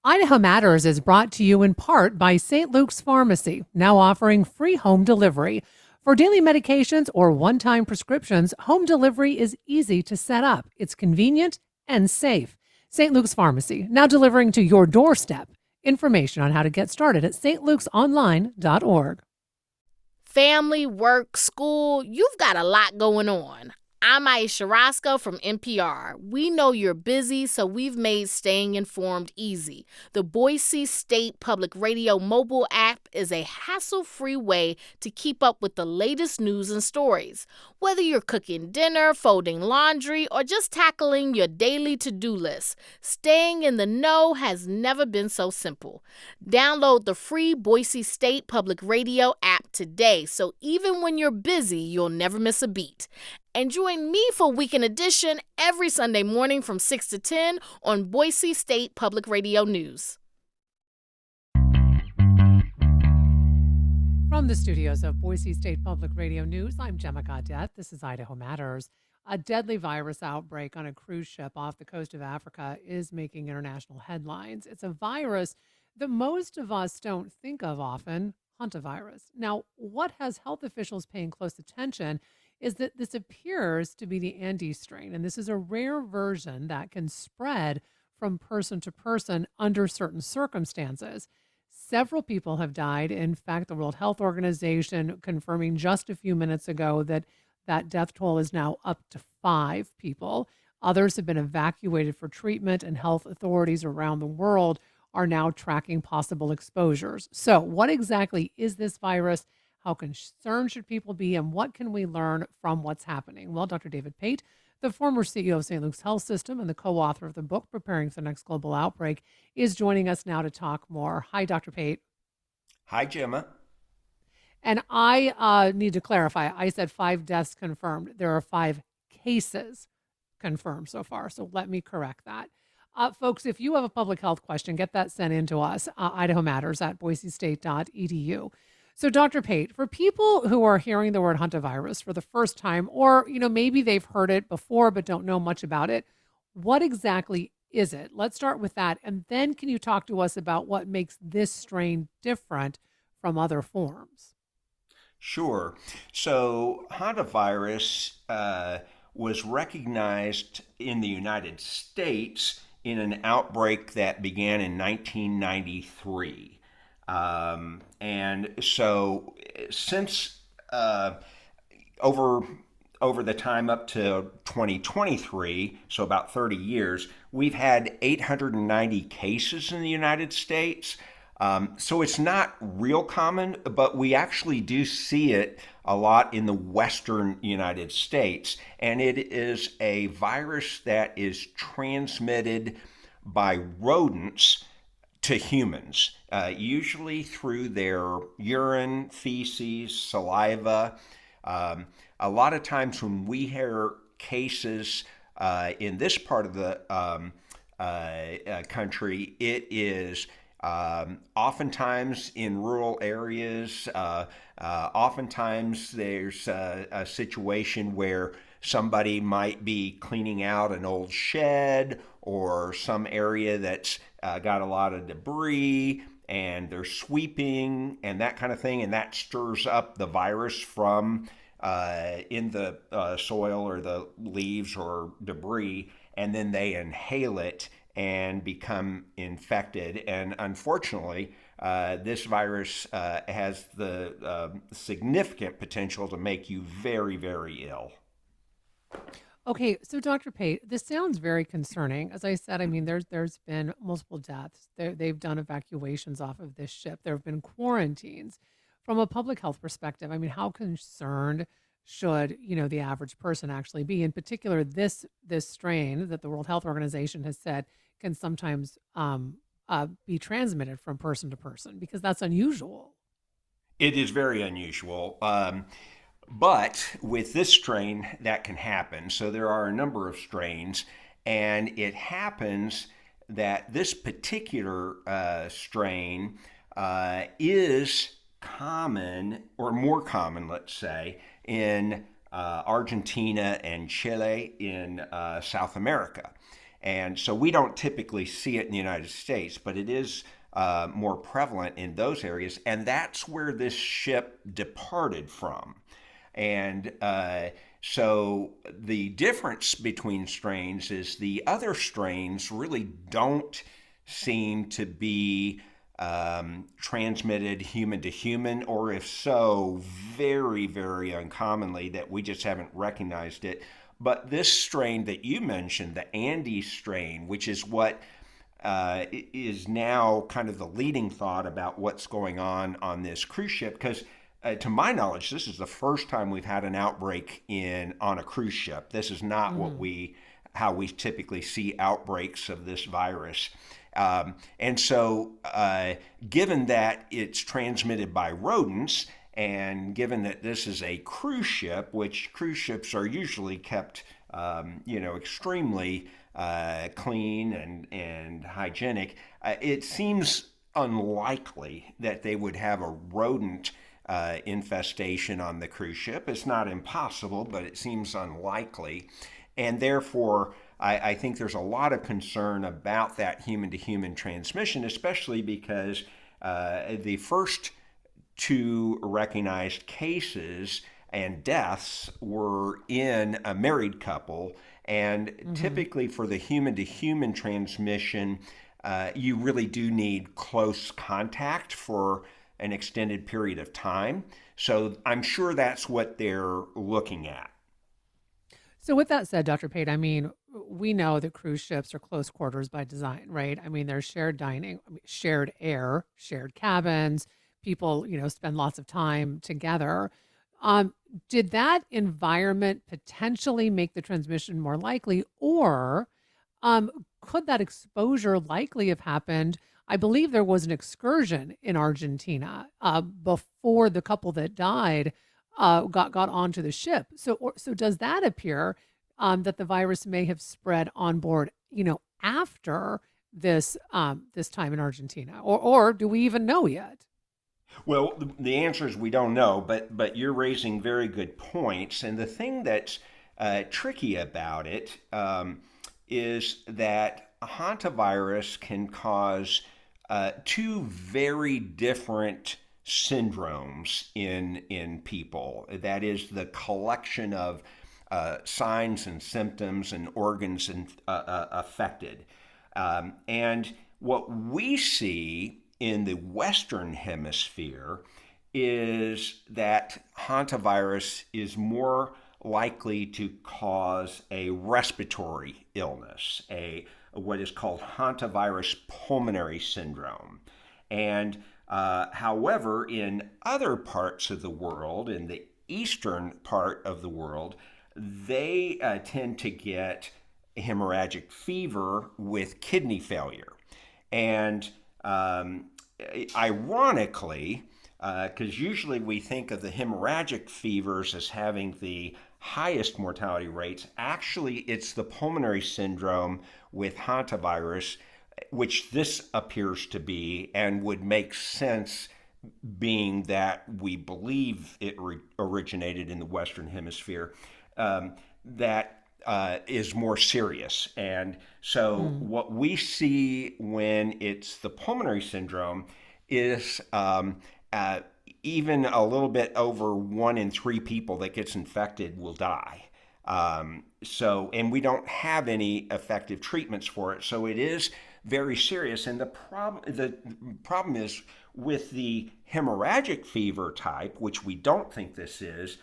Idaho Matters is brought to you in part by St. Luke's Pharmacy, now offering free home delivery. For daily medications or one time prescriptions, home delivery is easy to set up. It's convenient and safe. St. Luke's Pharmacy, now delivering to your doorstep. Information on how to get started at stlukesonline.org. Family, work, school, you've got a lot going on. I'm Aisha Roscoe from NPR. We know you're busy, so we've made staying informed easy. The Boise State Public Radio mobile app is a hassle-free way to keep up with the latest news and stories. Whether you're cooking dinner, folding laundry, or just tackling your daily to-do list, staying in the know has never been so simple. Download the free Boise State Public Radio app today, so even when you're busy, you'll never miss a beat. And join me for Weekend Edition every Sunday morning from 6 to 10 on Boise State Public Radio News. From the studios of Boise State Public Radio News, I'm Gemma Gaudette. This is Idaho Matters. A deadly virus outbreak on a cruise ship off the coast of Africa is making international headlines. It's a virus that most of us don't think of often, hantavirus. Now, what has health officials paying close attention is that this appears to be the Andes strain, and this is a rare version that can spread from person to person under certain circumstances. Several people have died. In fact, the World Health Organization confirming just a few minutes ago that that death toll is now up to 5 people. Others have been evacuated for treatment, and health authorities around the world are now tracking possible exposures. So, what exactly is this virus? How concerned should people be, and what can we learn from what's happening? Well, Dr. David Pate, the former CEO of St. Luke's Health System and the co-author of the book Preparing for the Next Global Outbreak, is joining us now to talk more. Hi, Dr. Pate. Hi, Gemma. And I need to clarify. I said 5 deaths confirmed. There are 5 cases confirmed so far. So let me correct that. Folks, if you have a public health question, get that sent in to us, Idaho Matters at boisestate.edu. So, Dr. Pate, for people who are hearing the word hantavirus for the first time, or maybe they've heard it before but don't know much about it, what exactly is it? Let's start with that, and then can you talk to us about what makes this strain different from other forms? Sure. So, hantavirus was recognized in the United States in an outbreak that began in 1993. And so since over the time up to 2023, so about 30 years, we've had 890 cases in the United States. So it's not real common, but we actually do see it a lot in the western United States. And it is a virus that is transmitted by rodents to humans, usually through their urine, feces, saliva. A lot of times when we hear cases in this part of the country, it is oftentimes in rural areas. Oftentimes there's a situation where somebody might be cleaning out an old shed or some area that's got a lot of debris, and they're sweeping and that kind of thing, and that stirs up the virus from in the soil or the leaves or debris, and then they inhale it and become infected. And unfortunately, this virus has the significant potential to make you very, very ill. Okay, so Dr. Pate, this sounds very concerning. As I said, I mean, there's been multiple deaths. They've done evacuations off of this ship. There have been quarantines. From a public health perspective, I mean, how concerned should the average person actually be? In particular, this strain that the World Health Organization has said can sometimes be transmitted from person to person, because that's unusual. It is very unusual. But with this strain, that can happen. So there are a number of strains, and it happens that this particular strain is common, or more common, let's say, in Argentina and Chile in South America. And so we don't typically see it in the United States, but it is more prevalent in those areas. And that's where this ship departed from. And so the difference between strains is the other strains really don't seem to be transmitted human to human, or if so, very, very uncommonly that we just haven't recognized it. But this strain that you mentioned, the Andes strain, which is what is now kind of the leading thought about what's going on this cruise ship, because to my knowledge, this is the first time we've had an outbreak on a cruise ship. This is not how we typically see outbreaks of this virus. And so, given that it's transmitted by rodents, and given that this is a cruise ship, which cruise ships are usually kept, extremely clean and hygienic, it seems unlikely that they would have a rodent infestation on the cruise ship. It's not impossible, but it seems unlikely. And therefore, I think there's a lot of concern about that human-to-human transmission, especially because the first two recognized cases and deaths were in a married couple. And typically for the human-to-human transmission, you really do need close contact for an extended period of time. So I'm sure that's what they're looking at. So with that said, Dr. Pate, I mean, we know that cruise ships are close quarters by design, right? I mean, there's shared dining, shared air, shared cabins. People, spend lots of time together. Did that environment potentially make the transmission more likely, or could that exposure likely have happened? I believe there was an excursion in Argentina before the couple that died got onto the ship. So does that appear that the virus may have spread on board, after this time in Argentina, or do we even know yet? Well, the answer is we don't know, but you're raising very good points. And the thing that's tricky about it is that hantavirus can cause two very different syndromes in people. That is the collection of signs and symptoms and organs affected. And what we see in the Western Hemisphere is that hantavirus is more likely to cause a respiratory illness, what is called hantavirus pulmonary syndrome. And however, in other parts of the world, in the eastern part of the world, they tend to get hemorrhagic fever with kidney failure. And ironically, because usually we think of the hemorrhagic fevers as having the highest mortality rates, actually it's the pulmonary syndrome with hantavirus, which this appears to be, and would make sense being that we believe it originated in the Western Hemisphere, that is more serious. And so what we see when it's the pulmonary syndrome is even a little bit over 1 in 3 people that gets infected will die. And we don't have any effective treatments for it. So it is very serious. And the problem is with the hemorrhagic fever type, which we don't think this is,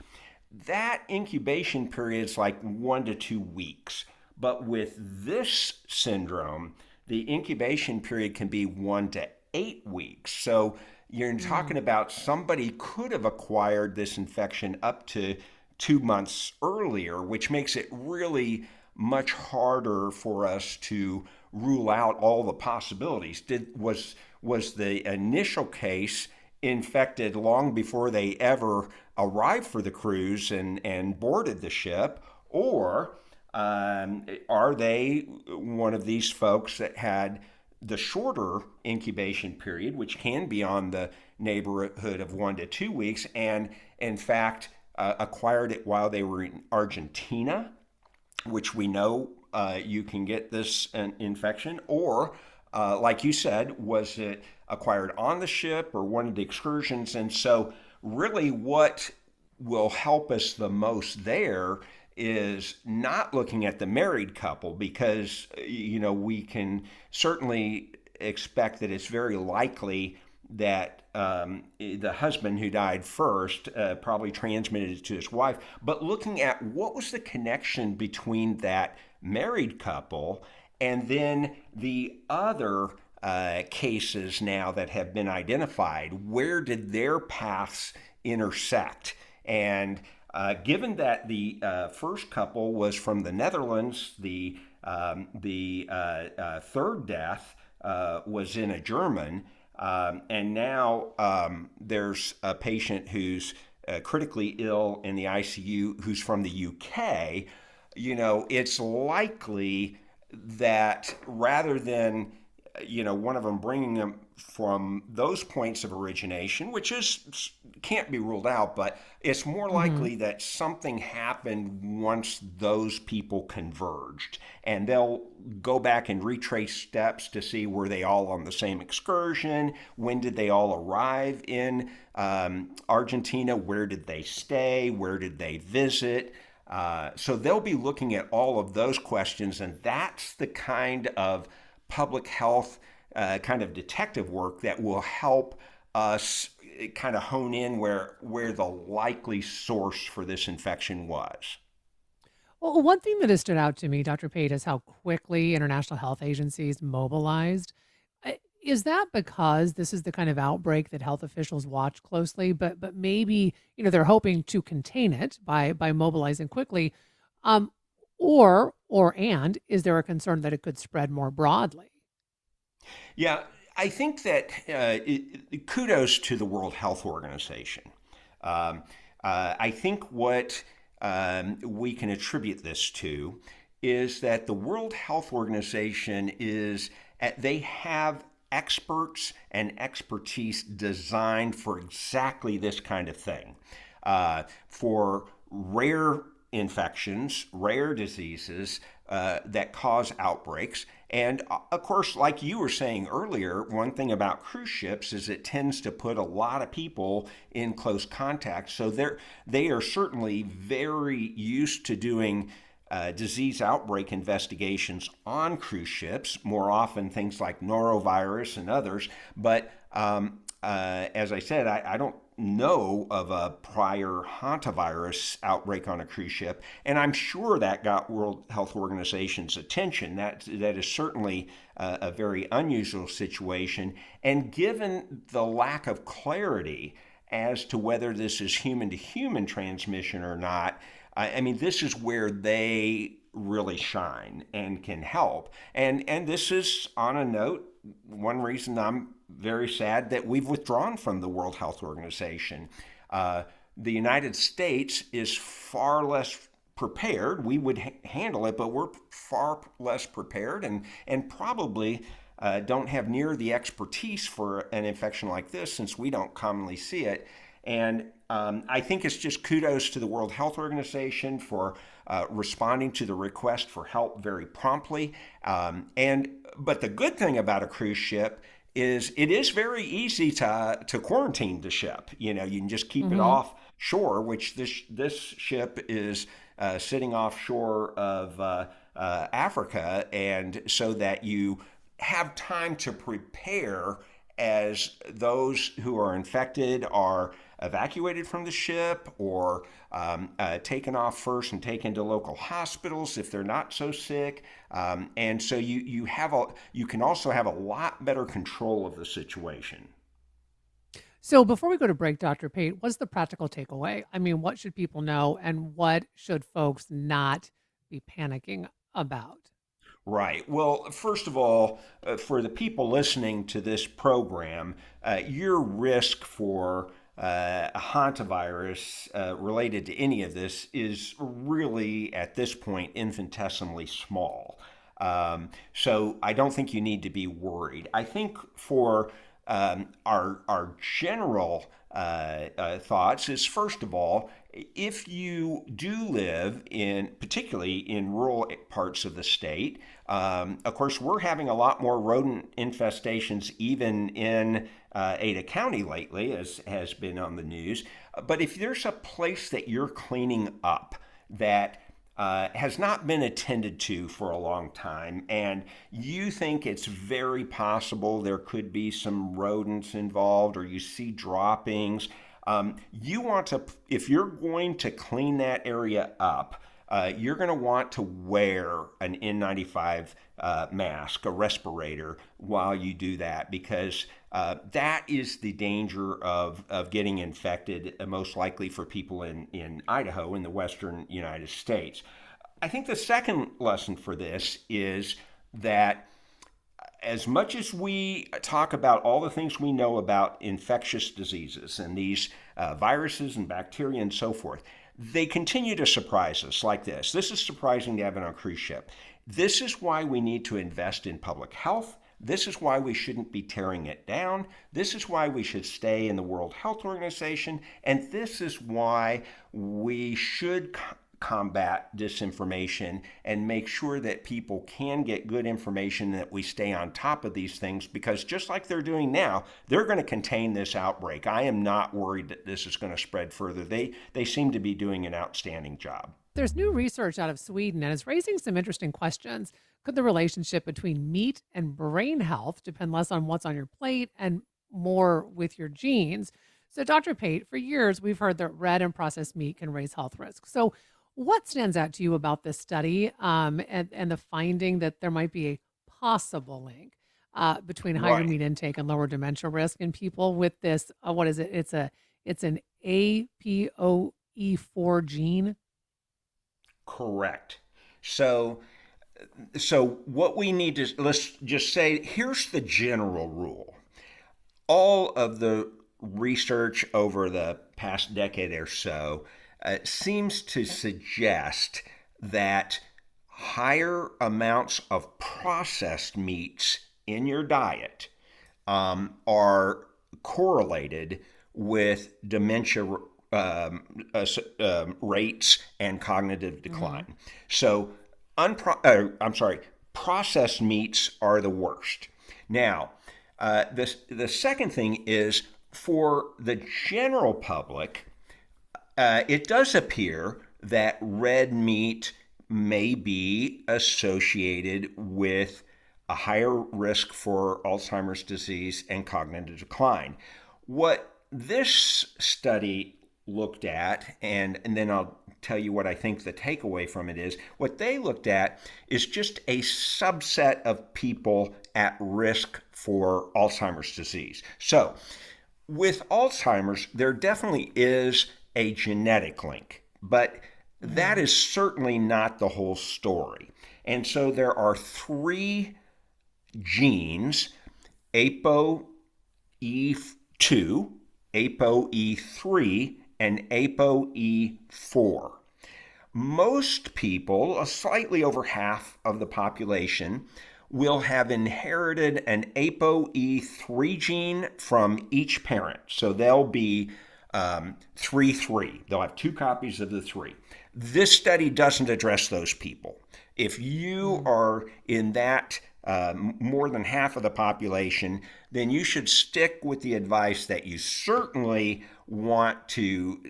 that incubation period is like 1 to 2 weeks. But with this syndrome, the incubation period can be 1 to 8 weeks. So you're talking about somebody could have acquired this infection up to 2 months earlier, which makes it really much harder for us to rule out all the possibilities. Was the initial case infected long before they ever arrived for the cruise and boarded the ship, or are they one of these folks that had the shorter incubation period, which can be on the neighborhood of 1 to 2 weeks, and in fact acquired it while they were in Argentina, which we know you can get this infection, or like you said, was it acquired on the ship or one of the excursions? And so, really, what will help us the most there is not looking at the married couple, because we can certainly expect that it's very likely that the husband who died first probably transmitted it to his wife, but looking at what was the connection between that married couple and then the other cases now that have been identified. Where did their paths intersect? And given that the first couple was from the Netherlands, the third death was in a German, and now there's a patient who's critically ill in the ICU who's from the UK. It's likely that rather than one of them bringing them from those points of origination, which can't be ruled out, but it's more Hmm. likely that something happened once those people converged, and they'll go back and retrace steps to see, were they all on the same excursion? When did they all arrive in Argentina? Where did they stay? Where did they visit? So they'll be looking at all of those questions, and that's the kind of public health kind of detective work that will help us kind of hone in where the likely source for this infection was. Well, one thing that has stood out to me, Dr. Pate, is how quickly international health agencies mobilized. Is that because this is the kind of outbreak that health officials watch closely, but maybe they're hoping to contain it by mobilizing quickly, um, or is there a concern that it could spread more broadly? Yeah, I think that kudos to the World Health Organization. Um, I think what we can attribute this to is that the World Health Organization they have experts and expertise designed for exactly this kind of thing. For rare infections, rare diseases that cause outbreaks. And of course, like you were saying earlier, one thing about cruise ships is it tends to put a lot of people in close contact. So they are certainly very used to doing disease outbreak investigations on cruise ships, more often things like norovirus and others. But as I said, I don't know of a prior hantavirus outbreak on a cruise ship, and I'm sure that got World Health Organization's attention. That is certainly a very unusual situation, and given the lack of clarity as to whether this is human to human transmission or not, I mean, this is where they really shine and can help. And this is, on a note, one reason I'm very sad that we've withdrawn from the World Health Organization. Uh, the United States is far less prepared. We would handle it, but we're far less prepared, and probably don't have near the expertise for an infection like this, since we don't commonly see it. And I think it's just kudos to the World Health Organization for responding to the request for help very promptly. But the good thing about a cruise ship is it is very easy to quarantine the ship. You can just keep it Hmm. off shore, which this ship is sitting offshore of Africa, and so that you have time to prepare as those who are infected are evacuated from the ship, or taken off first and taken to local hospitals if they're not so sick. And so you can also have a lot better control of the situation. So before we go to break, Dr. Pate, what's the practical takeaway? I mean, what should people know, and what should folks not be panicking about? Right. Well, first of all, for the people listening to this program, your risk for a hantavirus related to any of this is really, at this point, infinitesimally small. So I don't think you need to be worried. I think for our general thoughts is, first of all, if you do live in, particularly in rural parts of the state, of course, we're having a lot more rodent infestations even in Ada County lately, as has been on the news. But if there's a place that you're cleaning up that has not been attended to for a long time, and you think it's very possible there could be some rodents involved, or you see droppings, you want to, if you're going to clean that area up, you're going to want to wear an N95 mask, a respirator, while you do that, because that is the danger of getting infected, most likely for people in Idaho, in the western United States. I think the second lesson for this is that as much as we talk about all the things we know about infectious diseases and these viruses and bacteria and so forth, they continue to surprise us like this. This is surprising to have on a cruise ship. This is why we need to invest in public health. This is why we shouldn't be tearing it down. This is why we should stay in the World Health Organization. And this is why we should combat disinformation and make sure that people can get good information, that we stay on top of these things, because just like they're doing now, they're going to contain this outbreak. I am not worried that this is going to spread further. They seem to be doing an outstanding job. There's new research out of Sweden and it's raising some interesting questions. Could the relationship between meat and brain health depend less on what's on your plate and more with your genes? So, Dr. Pate, for years we've heard that red and processed meat can raise health risks. So, what stands out to you about this study and the finding that there might be a possible link between higher Right. meat intake and lower dementia risk in people with this? What is it? It's an APOE4 gene. Correct. So what we need to, let's just say, here's the general rule. All of the research over the past decade or so seems to suggest that higher amounts of processed meats in your diet are correlated with dementia rates and cognitive decline. So, processed meats are the worst. Now, the second thing is, for the general public, it does appear that red meat may be associated with a higher risk for Alzheimer's disease and cognitive decline. What this study looked at, and then I'll tell you what I think the takeaway from it is, what they looked at is just a subset of people at risk for Alzheimer's disease. So, with Alzheimer's, there definitely is a genetic link, but that is certainly not the whole story. And so there are three genes: ApoE2, ApoE3, and ApoE4. Most people, slightly over half of the population, will have inherited an ApoE3 gene from each parent. So they'll be 3-3. They'll have two copies of the three. This study doesn't address those people. If you are in that more than half of the population, then you should stick with the advice that you certainly want to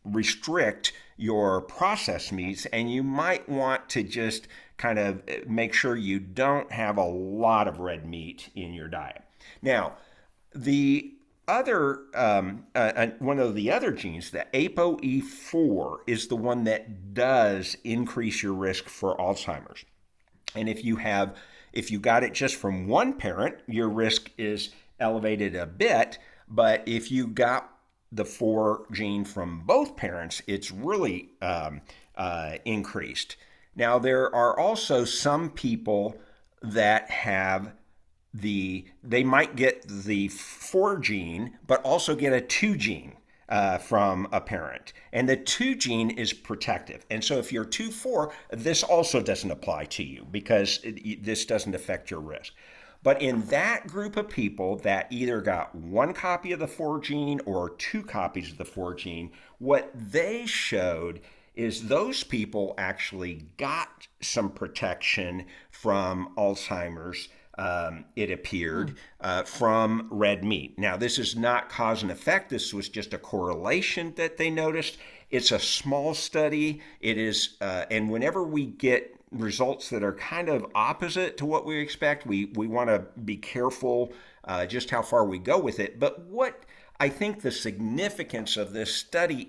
restrict your processed meats, and you might want to just kind of make sure you don't have a lot of red meat in your diet. Now, the other one of the other genes, the ApoE4, is the one that does increase your risk for Alzheimer's. And if you got it just from one parent, your risk is elevated a bit. But if you got the 4 gene from both parents, it's really increased. Now, there are also some people that have they might get the 4 gene, but also get a 2 gene from a parent. And the 2 gene is protective. And so if you're 2-4, this also doesn't apply to you because this doesn't affect your risk. But in that group of people that either got one copy of the 4 gene or two copies of the 4 gene, what they showed is those people actually got some protection from Alzheimer's, it appeared, from red meat. Now, this is not cause and effect. This was just a correlation that they noticed. It's a small study. It is, and whenever we get results that are kind of opposite to what we expect, we want to be careful just how far we go with it. But what I think the significance of this study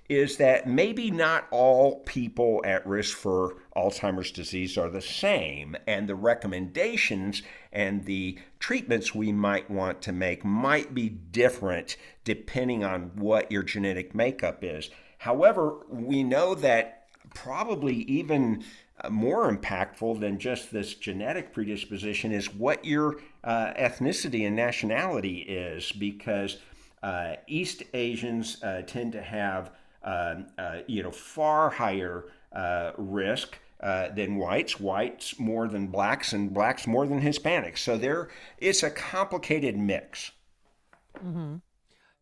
is that maybe not all people at risk for Alzheimer's disease are the same, and the recommendations and the treatments we might want to make might be different depending on what your genetic makeup is. However, we know that probably even more impactful than just this genetic predisposition is what your ethnicity and nationality is, because East Asians tend to have far higher risk than whites, whites more than blacks, and blacks more than Hispanics. So it's a complicated mix. Hmm.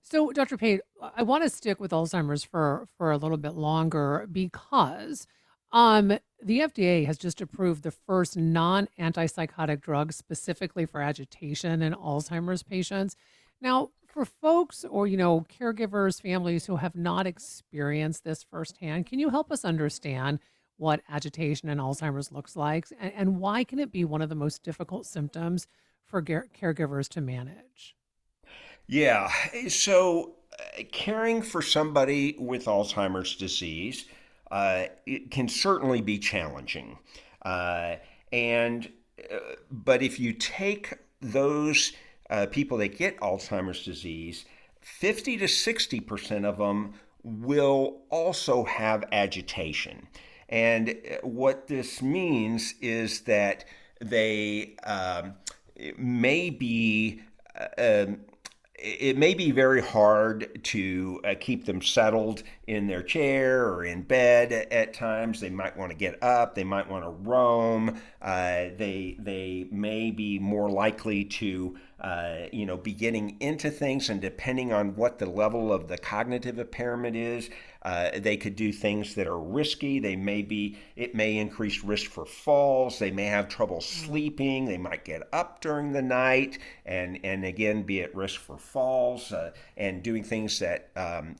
So, Dr. Pate, I want to stick with Alzheimer's for a little bit longer because the FDA has just approved the first non-antipsychotic drug specifically for agitation in Alzheimer's patients. Now, for folks or caregivers, families who have not experienced this firsthand, can you help us understand what agitation in Alzheimer's looks like, and why can it be one of the most difficult symptoms for caregivers to manage? Yeah, so caring for somebody with Alzheimer's disease, it can certainly be challenging. Uh, and but if you take those people that get Alzheimer's disease, 50 to 60% of them will also have agitation. And what this means is that they may be um, it may be very hard to keep them settled in their chair or in bed at times. They might want to get up. They might want to roam. They may be more likely to be getting into things, and depending on what the level of the cognitive impairment is, they could do things that are risky. It may increase risk for falls. They may have trouble sleeping. They might get up during the night and again be at risk for falls and doing things that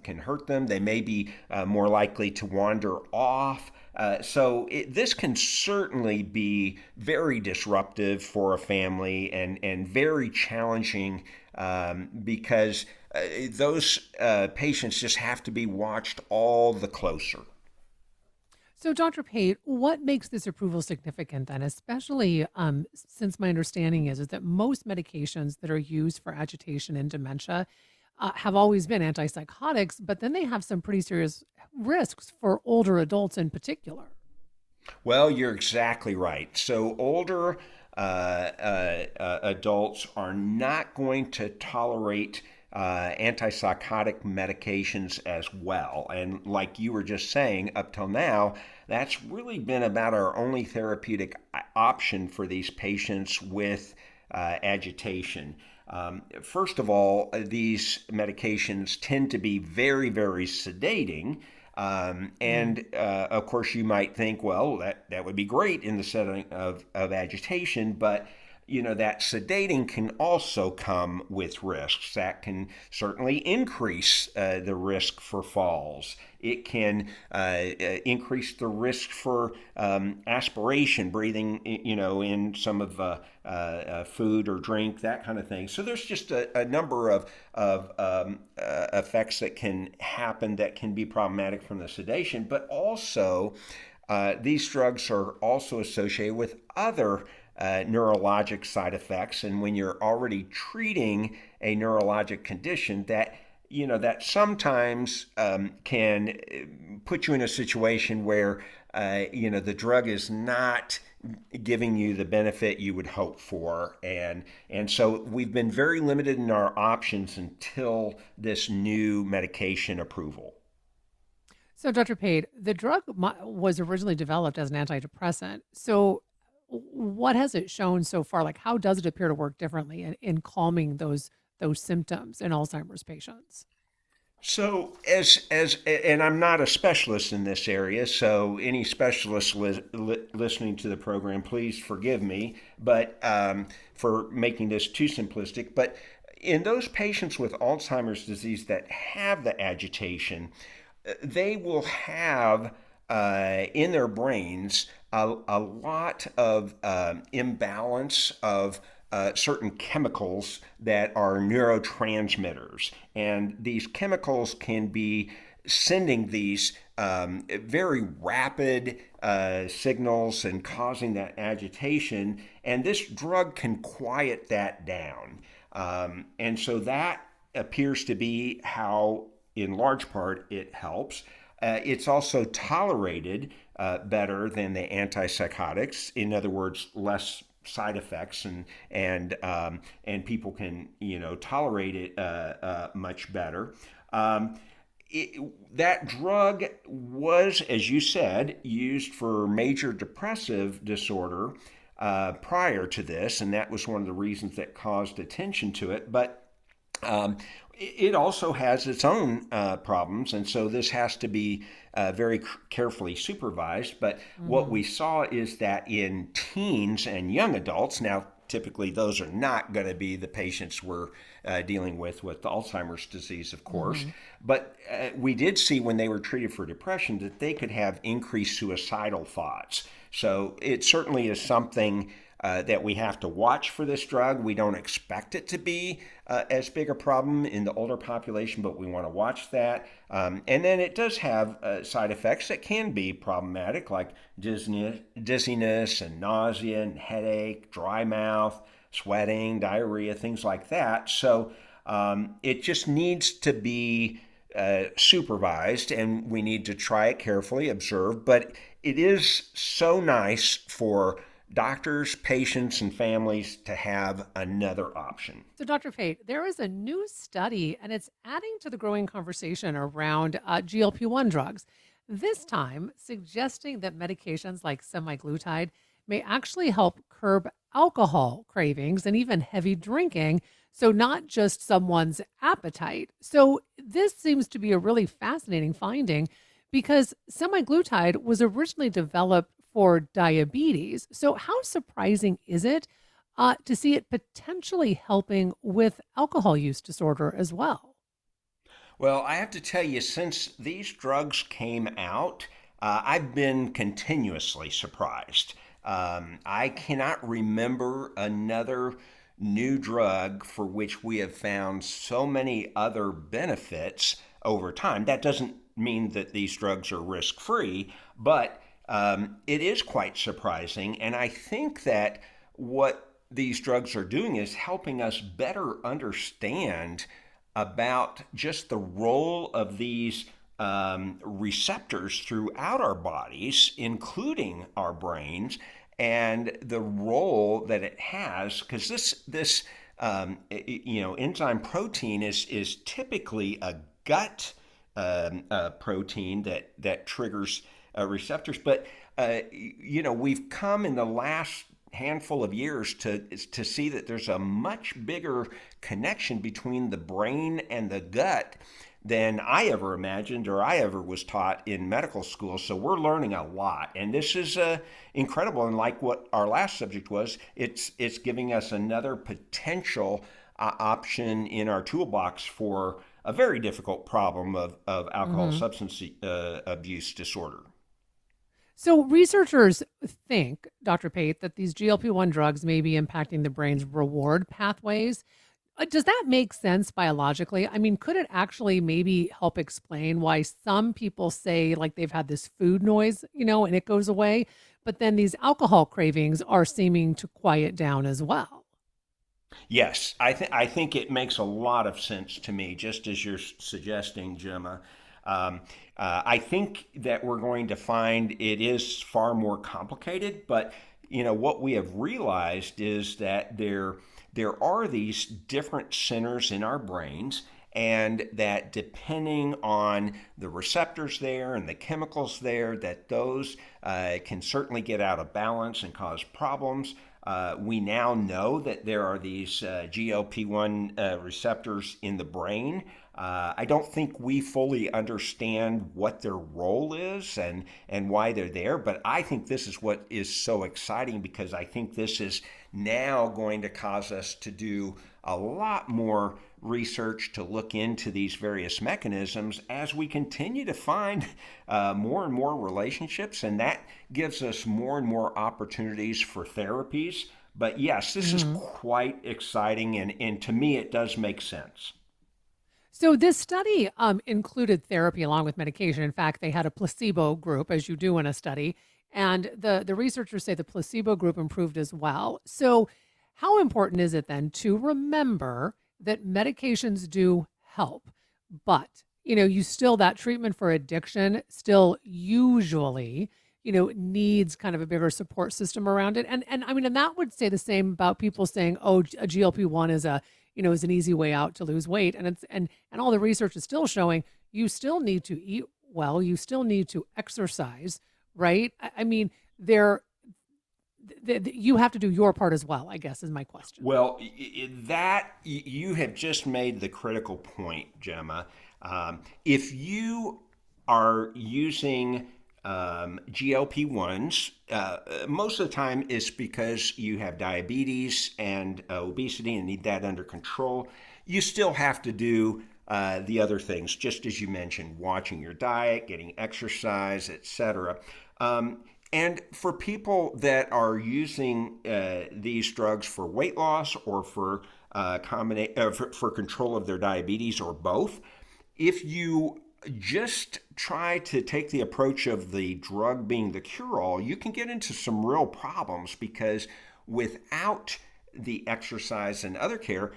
can hurt them. They may be more likely to wander off. This can certainly be very disruptive for a family and very challenging because those patients just have to be watched all the closer. So, Dr. Pate, what makes this approval significant then, especially since my understanding is that most medications that are used for agitation and dementia have always been antipsychotics, but then they have some pretty serious risks for older adults in particular. Well, you're exactly right. So, older adults are not going to tolerate antipsychotic medications as well. And like you were just saying, up till now, that's really been about our only therapeutic option for these patients with agitation. First of all, these medications tend to be very, very sedating. Mm. Of course, you might think, well, that would be great in the setting of agitation, but that sedating can also come with risks. That can certainly increase the risk for falls. It can increase the risk for aspiration, breathing, in some of food or drink, that kind of thing. So there's just a number of effects that can happen that can be problematic from the sedation, but also these drugs are also associated with other neurologic side effects. And when you're already treating a neurologic condition, that sometimes can put you in a situation where the drug is not giving you the benefit you would hope for, and so we've been very limited in our options until this new medication approval. So, Dr. Pate, the drug was originally developed as an antidepressant. So, what has it shown so far? Like, how does it appear to work differently in calming those symptoms in Alzheimer's patients? So, as and I'm not a specialist in this area, so any specialists listening to the program, please forgive me, but for making this too simplistic. But in those patients with Alzheimer's disease that have the agitation, they will have in their brains a lot of imbalance of certain chemicals that are neurotransmitters. And these chemicals can be sending these very rapid signals and causing that agitation. And this drug can quiet that down. And so that appears to be how, in large part, it helps. It's also tolerated better than the antipsychotics. In other words, less side effects, and people can tolerate it much better. That drug was, as you said, used for major depressive disorder prior to this, and that was one of the reasons that caused attention to it. But it also has its own problems, and so this has to be very carefully supervised. But what we saw is that in teens and young adults, now typically those are not going to be the patients we're dealing with Alzheimer's disease, of course. But we did see when they were treated for depression that they could have increased suicidal thoughts. So it certainly is something that we have to watch for this drug. We don't expect it to be as big a problem in the older population, but we want to watch that. And then it does have side effects that can be problematic, like dizziness and nausea and headache, dry mouth, sweating, diarrhea, things like that. So it just needs to be supervised, and we need to try it carefully, observe. But it is so nice for doctors, patients, and families to have another option. So, Dr. Pate, there is a new study, and it's adding to the growing conversation around GLP-1 drugs. This time, suggesting that medications like semaglutide may actually help curb alcohol cravings and even heavy drinking. So, not just someone's appetite. So, this seems to be a really fascinating finding because semaglutide was originally developed for diabetes. So, how surprising is it to see it potentially helping with alcohol use disorder as well? Well, I have to tell you, since these drugs came out, I've been continuously surprised. I cannot remember another new drug for which we have found so many other benefits over time. That doesn't mean that these drugs are risk free, but it is quite surprising. And I think that what these drugs are doing is helping us better understand about just the role of these receptors throughout our bodies, including our brains, and the role that it has. Because this enzyme protein is typically a gut protein that triggers receptors. But we've come in the last handful of years to see that there's a much bigger connection between the brain and the gut than I ever imagined or I ever was taught in medical school. So we're learning a lot, and this is incredible. And like what our last subject was, it's giving us another potential option in our toolbox for a very difficult problem of alcohol substance abuse disorder. So, researchers think, Dr. Pate, that these GLP-1 drugs may be impacting the brain's reward pathways. Does that make sense biologically? I mean, could it actually maybe help explain why some people say like they've had this food noise, and it goes away, but then these alcohol cravings are seeming to quiet down as well? Yes, I think it makes a lot of sense to me, just as you're suggesting, Gemma. I think that we're going to find it is far more complicated, but what we have realized is that there are these different centers in our brains, and that depending on the receptors there and the chemicals there, that those can certainly get out of balance and cause problems. We now know that there are these GLP-1 receptors in the brain. I don't think we fully understand what their role is and why they're there, but I think this is what is so exciting, because I think this is now going to cause us to do a lot more research to look into these various mechanisms as we continue to find more and more relationships, and that gives us more and more opportunities for therapies. But yes, this is quite exciting, and to me, it does make sense. So this study included therapy along with medication. In fact, they had a placebo group, as you do in a study, and the researchers say the placebo group improved as well. So how important is it then to remember that medications do help, but you still, that treatment for addiction still usually needs kind of a bigger support system around it. And I mean, and that would say the same about people saying, oh, a GLP-1 is is an easy way out to lose weight. And and all the research is still showing you still need to eat well, you still need to exercise, right? I mean, you have to do your part as well, I guess, is my question. Well, that you have just made the critical point, Gemma. If you are using GLP-1s, most of the time it's because you have diabetes and obesity and need that under control. You still have to do the other things, just as you mentioned, watching your diet, getting exercise, etc. And for people that are using these drugs for weight loss or for for control of their diabetes, or both, if you just try to take the approach of the drug being the cure-all, you can get into some real problems, because without the exercise and other care,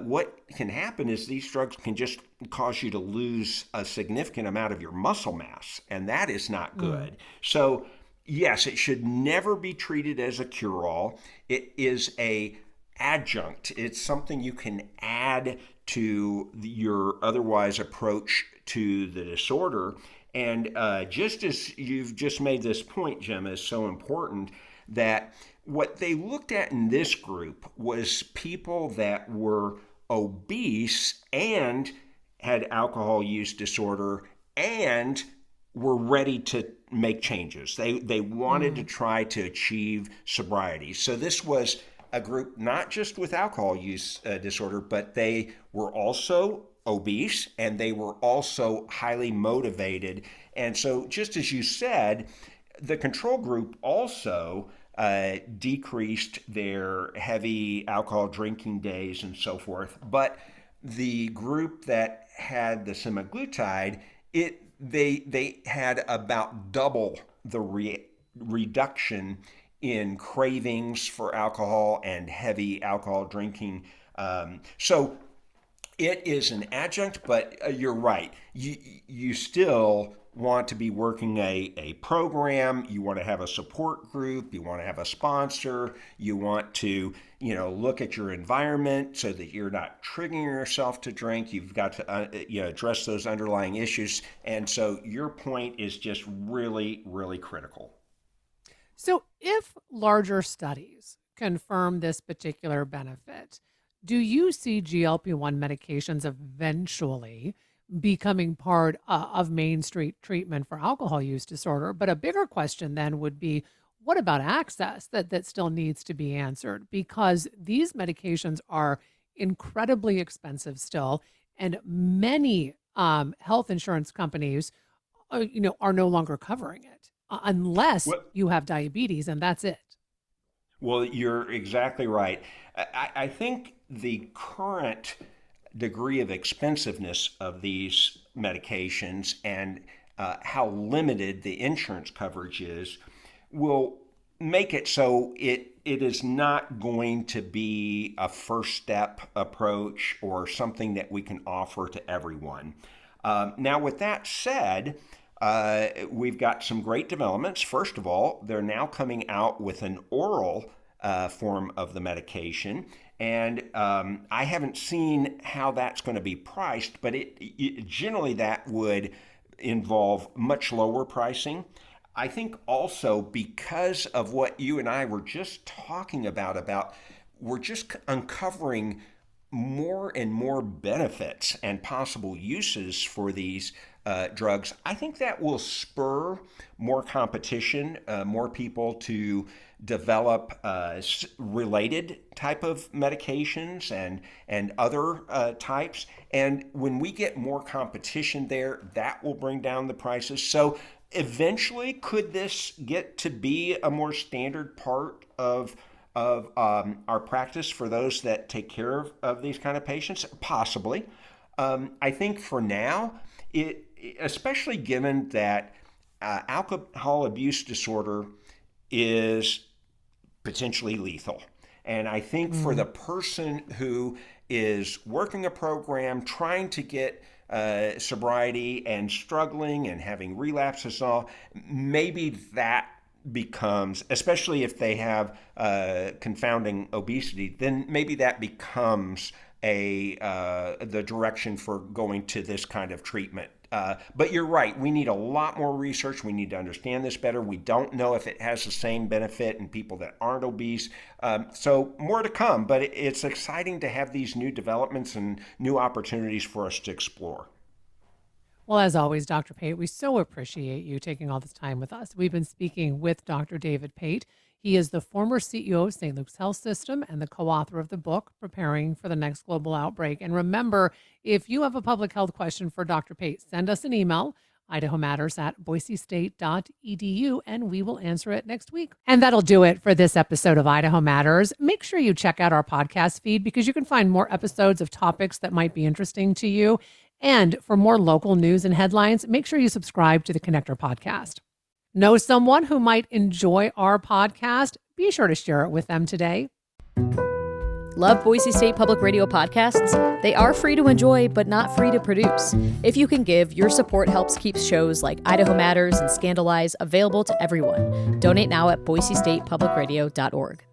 what can happen is these drugs can just cause you to lose a significant amount of your muscle mass, and that is not good. So yes, it should never be treated as a cure-all. It is a adjunct. It's something you can add to your otherwise approach to the disorder. And just as you've just made this point, Gemma, is so important, that what they looked at in this group was people that were obese and had alcohol use disorder and were ready to make changes. They wanted to try to achieve sobriety. So this was a group not just with alcohol use disorder, but they were also obese and they were also highly motivated. And so just as you said, the control group also decreased their heavy alcohol drinking days and so forth. But the group that had the semaglutide, they had about double the reduction in cravings for alcohol and heavy alcohol drinking. So it is an adjunct, but you're right. You still want to be working a program. You want to have a support group. You want to have a sponsor. You want to look at your environment so that you're not triggering yourself to drink. You've got to address those underlying issues. And so your point is just really, really critical. So if larger studies confirm this particular benefit, do you see GLP-1 medications eventually becoming part of Main Street treatment for alcohol use disorder? But a bigger question then would be, what about access that still needs to be answered? Because these medications are incredibly expensive still, and many health insurance companies are no longer covering it unless you have diabetes, and that's it. Well, you're exactly right. I think the current degree of expensiveness of these medications and how limited the insurance coverage is will make it so it is not going to be a first step approach or something that we can offer to everyone. Now, with that said, we've got some great developments. First of all, they're now coming out with an oral form of the medication. And I haven't seen how that's going to be priced, but generally that would involve much lower pricing. I think also because of what you and I were just talking about we're just uncovering more and more benefits and possible uses for these drugs. I think that will spur more competition, more people to develop related type of medications and other types. And when we get more competition there, that will bring down the prices. So eventually, could this get to be a more standard part of our practice for those that take care of these kind of patients? Possibly. I think for now, especially given that alcohol abuse disorder is potentially lethal. And I think for the person who is working a program, trying to get sobriety and struggling and having relapses and all, maybe that becomes, especially if they have confounding obesity, then maybe that becomes the direction for going to this kind of treatment. But you're right, we need a lot more research. We need to understand this better. We don't know if it has the same benefit in people that aren't obese. So more to come, but it's exciting to have these new developments and new opportunities for us to explore. Well, as always, Dr. Pate, we so appreciate you taking all this time with us. We've been speaking with Dr. David Pate. He is the former CEO of St. Luke's Health System and the co-author of the book, Preparing for the Next Global Outbreak. And remember, if you have a public health question for Dr. Pate, send us an email, idahomatters@boisestate.edu, and we will answer it next week. And that'll do it for this episode of Idaho Matters. Make sure you check out our podcast feed because you can find more episodes of topics that might be interesting to you. And for more local news and headlines, make sure you subscribe to the Connector podcast. Know someone who might enjoy our podcast? Be sure to share it with them today. Love Boise State Public Radio podcasts? They are free to enjoy, but not free to produce. If you can give, your support helps keep shows like Idaho Matters and Scandalize available to everyone. Donate now at boisestatepublicradio.org.